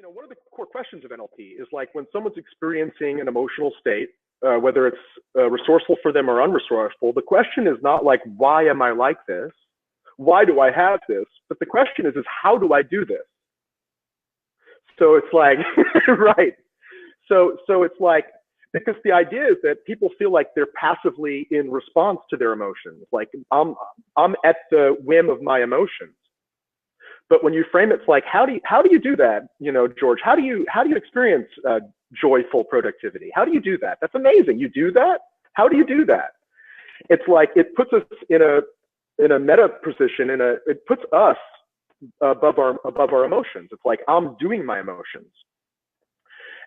one of the core questions of NLP is like when someone's experiencing an emotional state, whether it's resourceful for them or unresourceful, the question is not like, why am I like this? Why do I have this? But the question is how do I do this? So it's like, right. So it's like, because the idea is that people feel like they're passively in response to their emotions. Like I'm at the whim of my emotions. But when you frame it, it's like, how do you do that? George, how do you experience joyful productivity? How do you do that? That's amazing. You do that? How do you do that? It's like, it puts us in a meta position, it puts us above our emotions. It's like, I'm doing my emotions.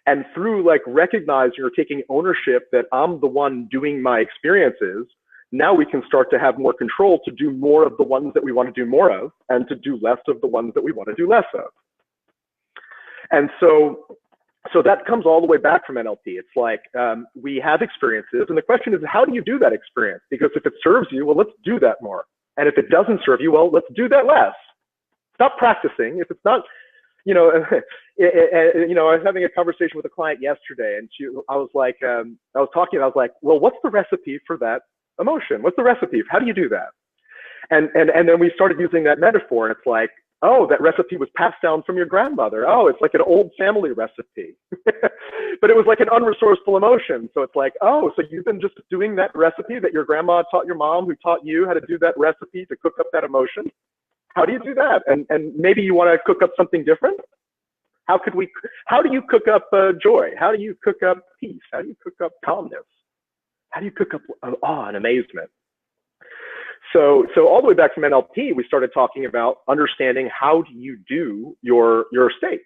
And through like recognizing or taking ownership that I'm the one doing my experiences, now we can start to have more control to do more of the ones that we want to do more of and to do less of the ones that we want to do less of. And so that comes all the way back from NLP. It's like we have experiences, and the question is, how do you do that experience? Because if it serves you, well, let's do that more. And if it doesn't serve you, well, let's do that less. Stop practicing. If it's not, I was having a conversation with a client yesterday, and I was like, well, what's the recipe for that emotion? What's the recipe? How do you do that? And then we started using that metaphor, and it's like, oh, that recipe was passed down from your grandmother. Oh, it's like an old family recipe. But it was like an unresourceful emotion. So it's like, oh, so you've been just doing that recipe that your grandma taught your mom, who taught you how to do that recipe to cook up that emotion. How do you do that? And maybe you want to cook up something different? How do you cook up joy? How do you cook up peace? How do you cook up calmness? How do you cook up awe and amazement? So all the way back from NLP, we started talking about understanding how do you do your states.